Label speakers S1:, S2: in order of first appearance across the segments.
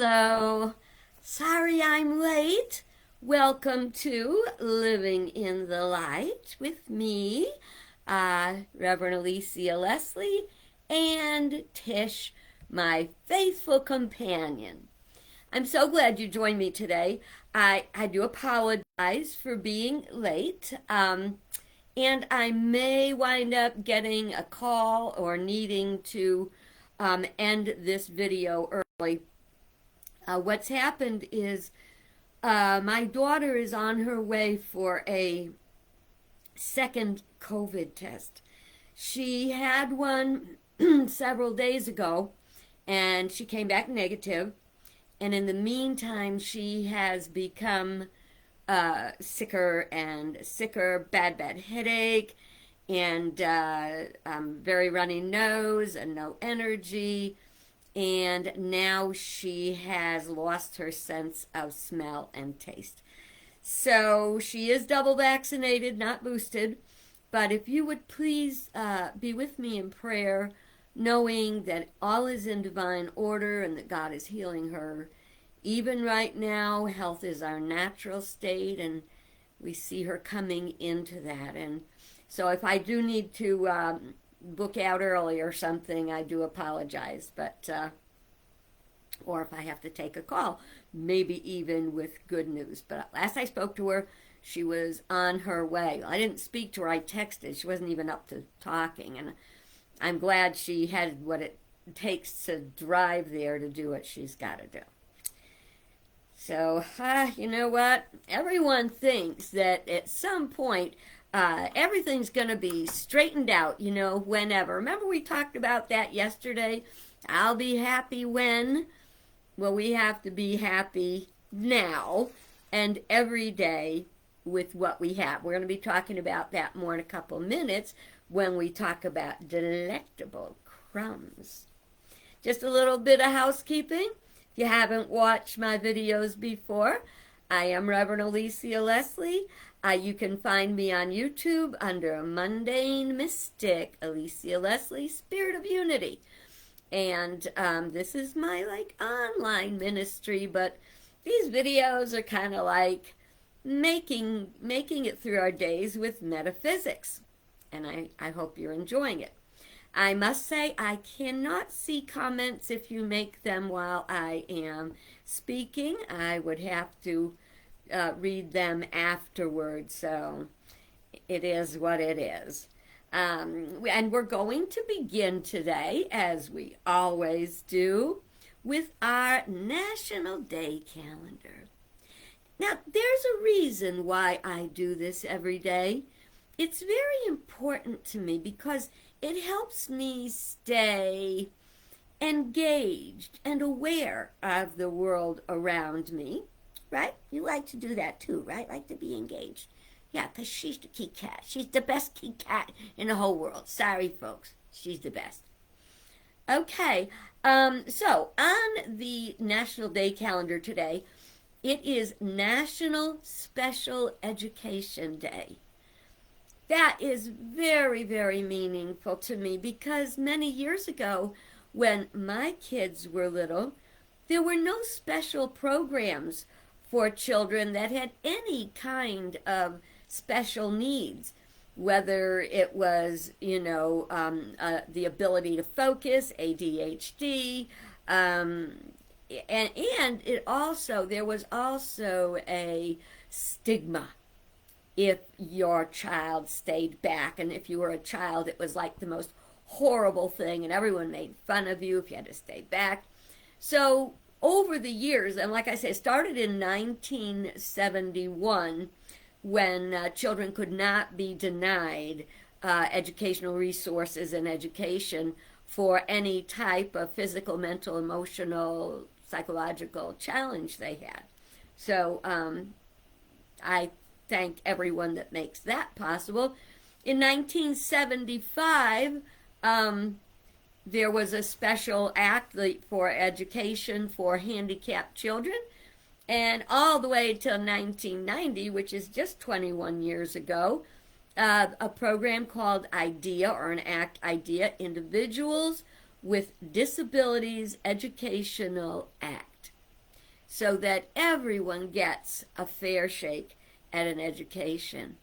S1: Hello. Sorry I'm late. Welcome to Living in the Light with me, Reverend Alicia Leslie, and Tish, my faithful companion. I'm so glad you joined me today. I do apologize for being late, and I may wind up getting a call or needing to end this video early. What's happened is my daughter is on her way for a second COVID test. She had one several days ago and she came back negative. And in the meantime, she has become sicker and sicker, bad headache, and very runny nose and no energy. And now she has lost her sense of smell and taste. So she is double vaccinated, not boosted. But if you would please be with me in prayer, knowing that all is in divine order and that God is healing her. Even right now, health is our natural state, and we see her coming into that. And so if I do need to book out early or something, I do apologize. But or if I have to take a call, maybe even with good news. But last I spoke to her, she was on her way. I didn't speak to her, I texted. She wasn't even up to talking. And I'm glad she had what it takes to drive there to do what she's got to do. So, you know what? Everyone thinks that at some point everything's going to be straightened out, whenever. Remember we talked about that yesterday? I'll be happy when. Well, we have to be happy now and every day with what we have. We're going to be talking about that more in a couple of minutes when we talk about Delectable Crumbs. Just a little bit of housekeeping. If you haven't watched my videos before, I am Reverend Alicia Leslie. You can find me on YouTube under Mundane Mystic, Alicia Leslie, Spirit of Unity. And this is my online ministry, but these videos are kind of like making it through our days with metaphysics. And I hope you're enjoying it. I must say I cannot see comments if you make them while I am speaking. I would have to read them afterwards, so it is what it is. And we're going to begin today, as we always do, with our National Day calendar. Now, there's a reason why I do this every day. It's very important to me because it helps me stay engaged and aware of the world around me, right? You like to do that too, right? Like to be engaged. Yeah, because she's the kitty cat. She's the best kitty cat in the whole world. Sorry, folks. She's the best. Okay, so on the National Day calendar today, it is National Special Education Day. That is very, very meaningful to me because many years ago, when my kids were little, there were no special programs for children that had any kind of special needs, whether it was, the ability to focus, ADHD, and there was also a stigma if your child stayed back. And if you were a child, it was like the most horrible thing, and everyone made fun of you if you had to stay back. So over the years, and like I said, it started in 1971 when children could not be denied educational resources and education for any type of physical, mental, emotional, psychological challenge they had. So I thank everyone that makes that possible. In 1975, there was a special act for education for handicapped children, and all the way till 1990, which is just 21 years ago, a program called IDEA, or an act IDEA, Individuals with Disabilities Educational Act. so that everyone gets a fair shake at an education.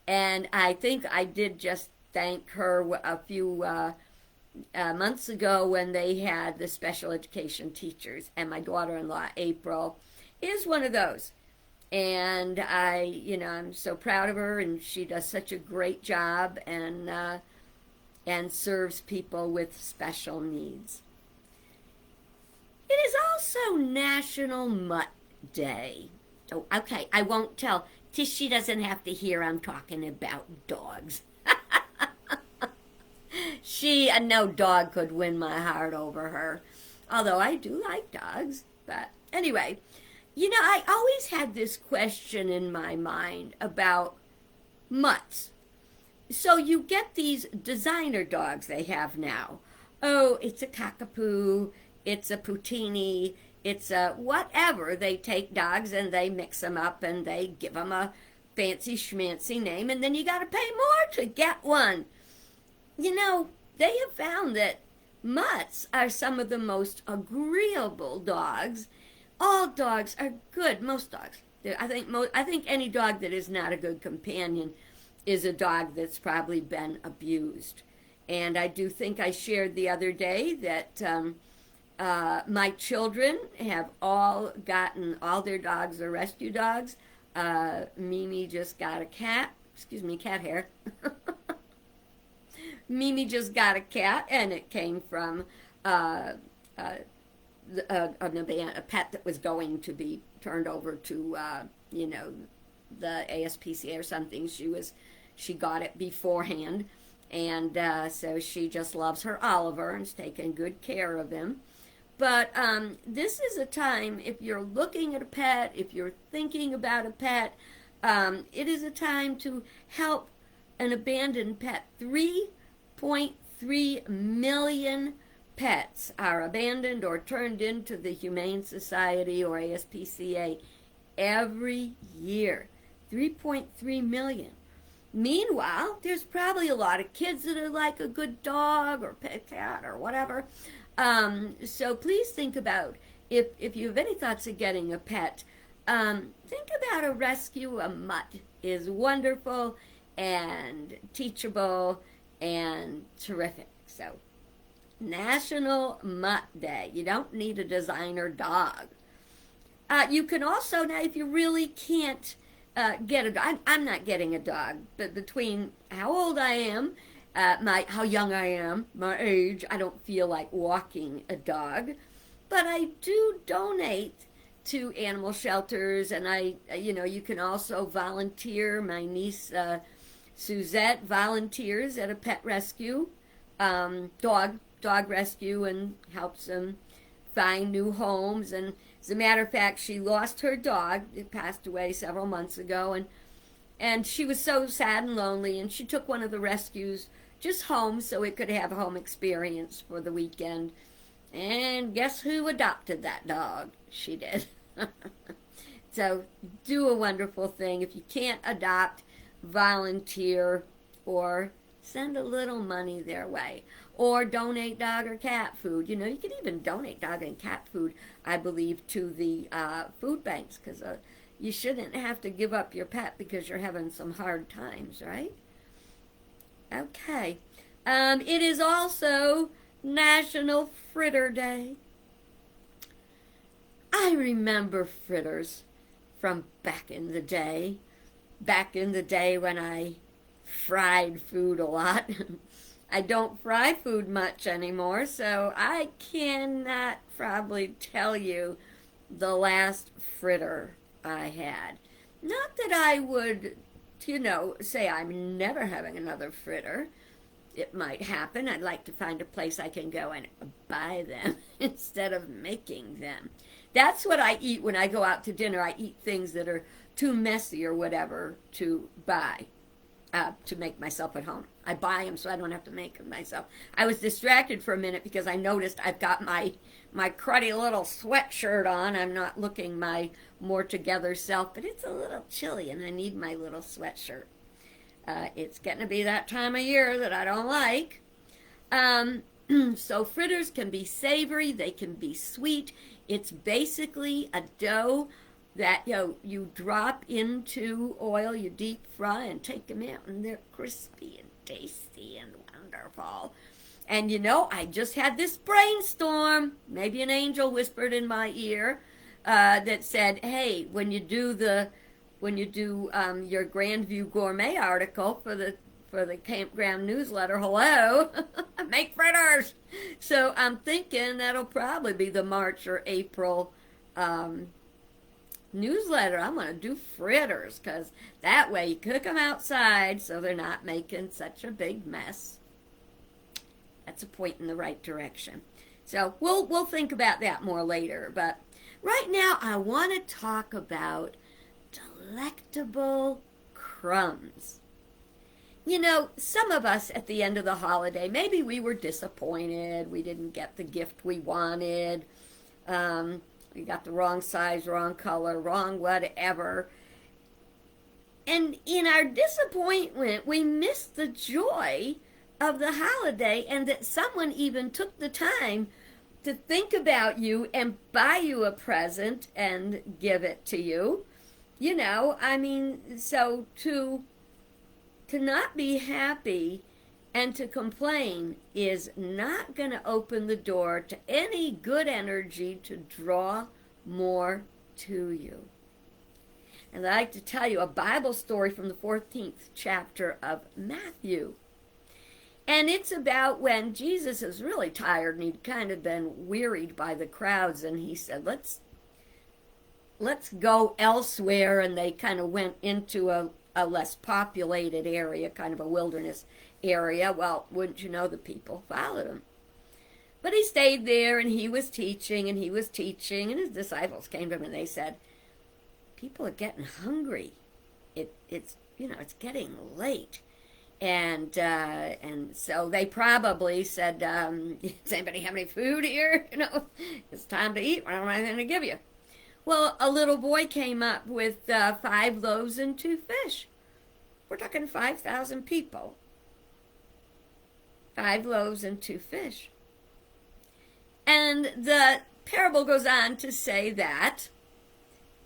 S1: And I think I did just thank her a few months ago when they had the special education teachers, and my daughter-in-law April is one of those. And I'm so proud of her, and she does such a great job, and serves people with special needs. It is also National Mutt Day. Oh, okay, I won't tell. She doesn't have to hear I'm talking about dogs. No dog could win my heart over her. Although I do like dogs. But anyway, I always had this question in my mind about mutts. So you get these designer dogs they have now. Oh, it's a cockapoo, it's a poutini, it's a whatever. They take dogs and they mix them up and they give them a fancy schmancy name, and then you got to pay more to get one. They have found that mutts are some of the most agreeable dogs. All dogs are good. Most dogs. I think any dog that is not a good companion is a dog that's probably been abused. And I do think I shared the other day that my children have all gotten, all their dogs are rescue dogs. Mimi just got a cat. Excuse me, cat hair. Mimi just got a cat, and it came from a pet that was going to be turned over to, the ASPCA or something. She got it beforehand, and so she just loves her Oliver and's taking good care of him. But this is a time, if you're looking at a pet, if you're thinking about a pet, it is a time to help an abandoned pet. 3.3 million pets are abandoned or turned into the Humane Society or ASPCA every year. 3.3 million. Meanwhile, there's probably a lot of kids that are like a good dog or pet cat or whatever. So please think about, if you have any thoughts of getting a pet, think about a rescue. A mutt is wonderful and teachable and terrific. So, National Mutt Day. You don't need a designer dog. You can also, now if you really can't get a dog, I'm not getting a dog, but between how old I am, how young I am, my age, I don't feel like walking a dog, but I do donate to animal shelters, and you can also volunteer. My niece Suzette volunteers at a pet rescue, dog rescue, and helps them find new homes. And as a matter of fact, she lost her dog. It passed away several months ago, and she was so sad and lonely, and she took one of the rescues just home so it could have a home experience for the weekend. And guess who adopted that dog? She did. So do a wonderful thing. If you can't adopt, volunteer, or send a little money their way, or donate dog or cat food. You can even donate dog and cat food, I believe, to the food banks, because you shouldn't have to give up your pet because you're having some hard times, right? Okay. It is also National Fritter Day. I remember fritters from back in the day when I fried food a lot. I don't fry food much anymore, so I cannot probably tell you the last fritter I had. Not that I would, say I'm never having another fritter. It might happen. I'd like to find a place I can go and buy them instead of making them. That's what I eat when I go out to dinner. I eat things that are too messy or whatever to buy, to make myself at home. I buy them so I don't have to make them myself. I was distracted for a minute because I noticed I've got my cruddy little sweatshirt on. I'm not looking my more together self, but it's a little chilly and I need my little sweatshirt. It's getting to be that time of year that I don't like. So fritters can be savory, they can be sweet. It's basically a dough that you drop into oil, you deep fry and take them out, and they're crispy and tasty and wonderful. And I just had this brainstorm. Maybe an angel whispered in my ear that said, "Hey, when you do your Grandview Gourmet article for the campground newsletter, hello, make fritters." So I'm thinking that'll probably be the March or April newsletter. I'm going to do fritters because that way you cook them outside so they're not making such a big mess. That's a point in the right direction. So we'll think about that more later. But right now I want to talk about delectable crumbs. Some of us at the end of the holiday, maybe we were disappointed. We didn't get the gift we wanted. We got the wrong size, wrong color, wrong whatever. And in our disappointment, we missed the joy of the holiday, and that someone even took the time to think about you and buy you a present and give it to you. So to not be happy and to complain is not going to open the door to any good energy to draw more to you. And I'd like to tell you a Bible story from the 14th chapter of Matthew. And it's about when Jesus is really tired and he'd kind of been wearied by the crowds, and he said, let's go elsewhere. And they kind of went into a less populated area, kind of a wilderness area. Well, wouldn't you know, the people followed him. But he stayed there, and he was teaching, and his disciples came to him and they said, "People are getting hungry. It's getting late." And so they probably said, "Does anybody have any food here? It's time to eat. I don't have anything to give you." Well, a little boy came up with 5 loaves and 2 fish. We're talking 5,000 people. 5 loaves and 2 fish. And the parable goes on to say that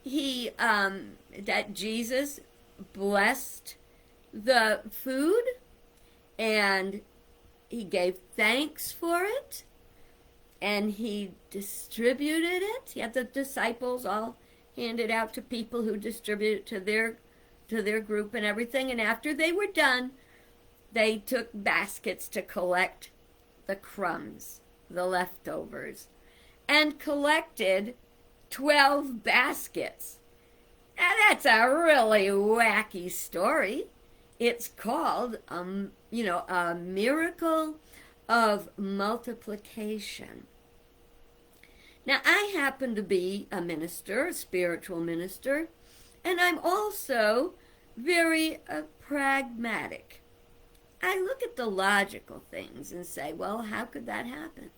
S1: that Jesus blessed the food, and he gave thanks for it, and he distributed it. He had the disciples all hand it out to people who distributed it to their group and everything. And after they were done, they took baskets to collect the crumbs, the leftovers, and collected 12 baskets. Now that's a really wacky story. It's called, a miracle of multiplication. Now, I happen to be a minister, a spiritual minister, and I'm also very pragmatic. I look at the logical things and say, well, how could that happen?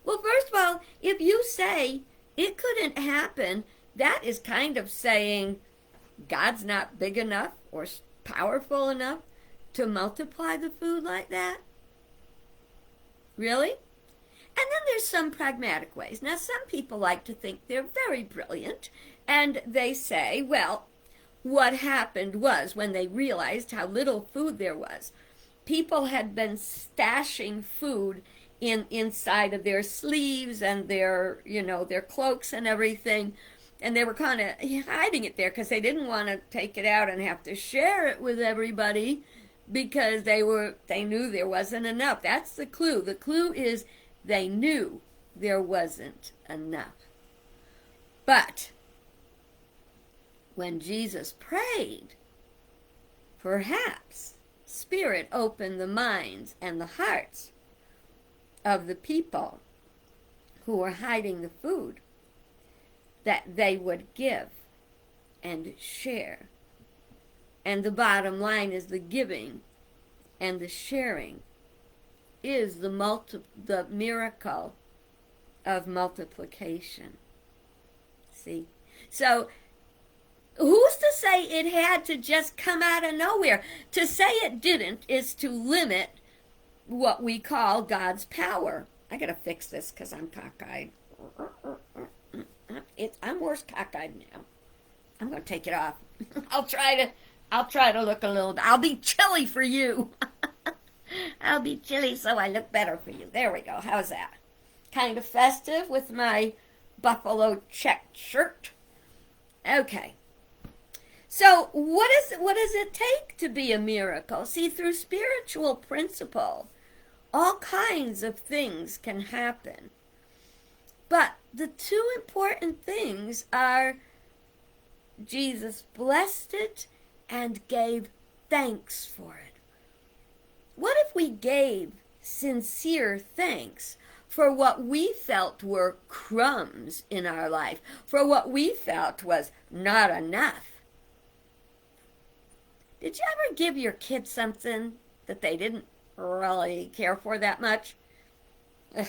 S1: Well, first of all, if you say it couldn't happen, that is kind of saying God's not big enough or powerful enough to multiply the food like that. Really? And then there's some pragmatic ways. Now, some people like to think they're very brilliant, and they say, well, what happened was when they realized how little food there was, people had been stashing food inside of their sleeves and their cloaks and everything, and they were kind of hiding it there because they didn't want to take it out and have to share it with everybody because they knew there wasn't enough. That's the clue. The clue is they knew there wasn't enough. But when Jesus prayed, perhaps Spirit opened the minds and the hearts of the people who were hiding the food, that they would give and share. And the bottom line is the giving and the sharing is the miracle of multiplication. See? So, who's to say it had to just come out of nowhere? To say it didn't is to limit what we call God's power. I gotta fix this because I'm cockeyed. I'm worse cockeyed now. I'm gonna take it off. I'll try to look a little. I'll be chilly for you. I'll be chilly so I look better for you. There we go. How's that? Kind of festive with my buffalo checked shirt. Okay. So what does it take to be a miracle? See, through spiritual principle, all kinds of things can happen. But the two important things are Jesus blessed it and gave thanks for it. What if we gave sincere thanks for what we felt were crumbs in our life, for what we felt was not enough? Did you ever give your kids something that they didn't really care for that much? Ugh.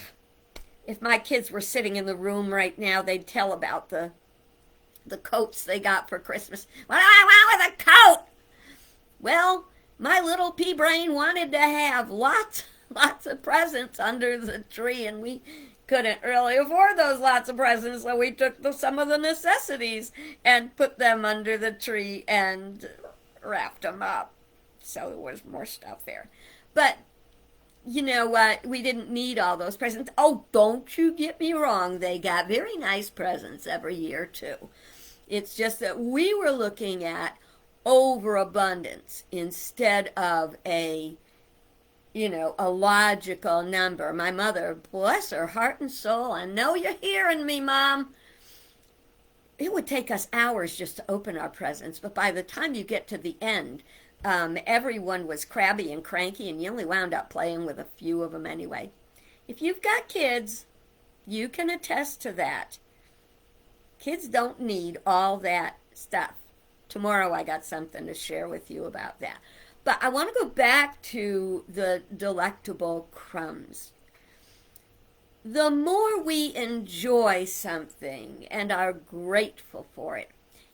S1: If my kids were sitting in the room right now, they'd tell about the coats they got for Christmas. What do I want with a coat? Well, my little pea brain wanted to have lots of presents under the tree, and we couldn't really afford those lots of presents, so we took some of the necessities and put them under the tree and wrapped them up. So there was more stuff there. But you know what? We didn't need all those presents. Oh, don't you get me wrong. They got very nice presents every year, too. It's just that we were looking at overabundance instead of a logical number. My mother, bless her heart and soul, I know you're hearing me, Mom. It would take us hours just to open our presents, but by the time you get to the end, everyone was crabby and cranky, and you only wound up playing with a few of them anyway. If you've got kids, you can attest to that. Kids don't need all that stuff. Tomorrow I got something to share with you about that. But I want to go back to the Delectable Crumbs. The more we enjoy something and are grateful for it,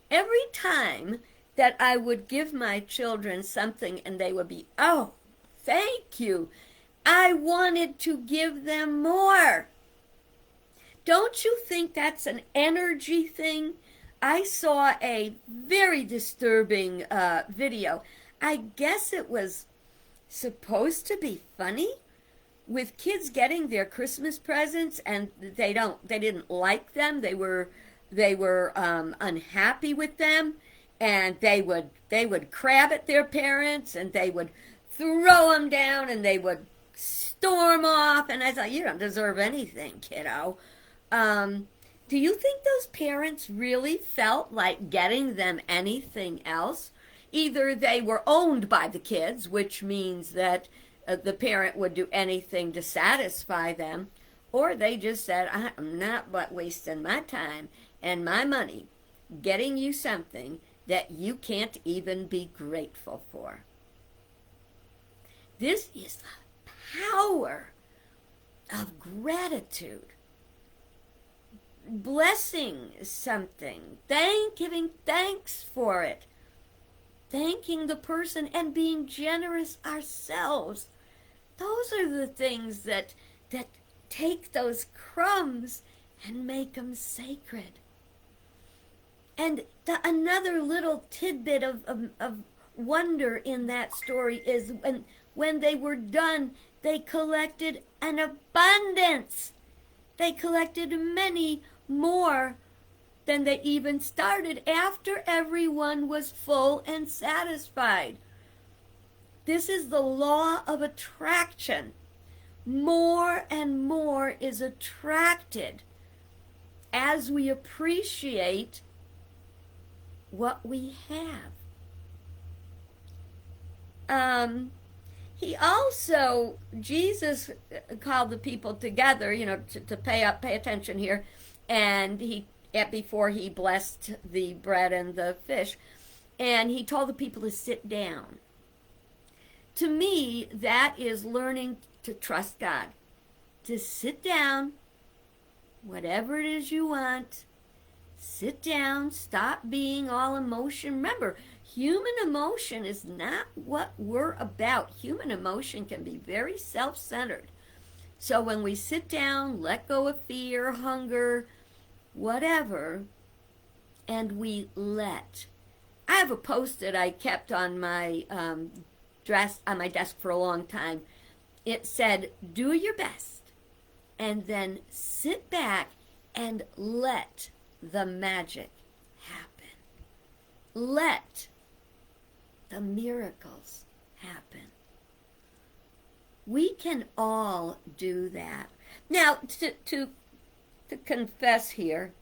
S1: every time that I would give my children something and they would be, oh, thank you, I wanted to give them more. Don't you think that's an energy thing? I saw a very disturbing video. I guess it was supposed to be funny, with kids getting their Christmas presents and they didn't like them. They were unhappy with them, and they would crab at their parents, and they would throw them down, and they would storm off. And I thought, you don't deserve anything, kiddo. Do you think those parents really felt like getting them anything else? Either they were owned by the kids, which means that the parent would do anything to satisfy them, or they just said, I'm not but wasting my time and my money getting you something that you can't even be grateful for. This is the power of gratitude. Blessing something, giving thanks for it, thanking the person, and being generous ourselves. Those are the things that take those crumbs and make them sacred. And another little tidbit of wonder in that story is when they were done, they collected an abundance. They collected many more than they even started after everyone was full and satisfied. This is the law of attraction. More and more is attracted as we appreciate what we have. Jesus called the people together, to pay attention here, and before he blessed the bread and the fish, and he told the people to sit down. To me, that is learning to trust God. To sit down, whatever it is you want, sit down, stop being all emotion. Remember, Human emotion is not what we're about. Human emotion can be very self-centered. So when we sit down, let go of fear, hunger, whatever, and we let. I have a post-it I kept on my desk for a long time. It said, "Do your best, and then sit back and let the magic happen. Let the miracles happen." We can all do that. Now, to confess here,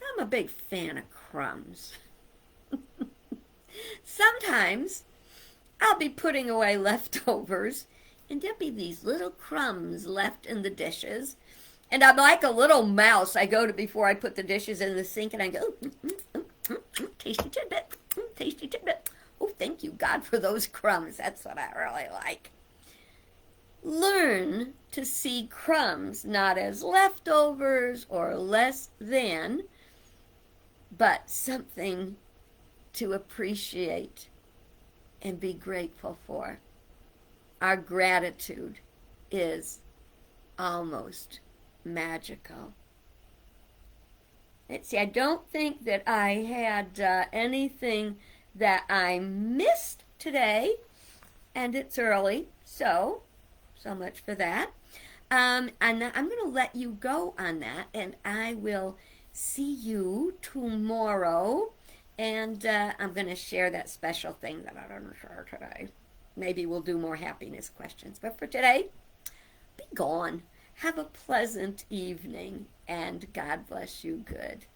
S1: I'm a big fan of crumbs. Sometimes I'll be putting away leftovers, and there'll be these little crumbs left in the dishes. And I'm like a little mouse. I go to before I put the dishes in the sink, and I go, tasty tidbit, tasty tidbit. Oh, thank you, God, for those crumbs. That's what I really like. Learn to see crumbs not as leftovers or less than, but something to appreciate and be grateful for. Our gratitude is almost magical. Let's see, I don't think that I had anything that I missed today, and it's early, so much for that. And I'm going to let you go on that, and I will see you tomorrow. And I'm going to share that special thing that I don't share today. Maybe we'll do more happiness questions. But for today, be gone. Have a pleasant evening, and God bless you good.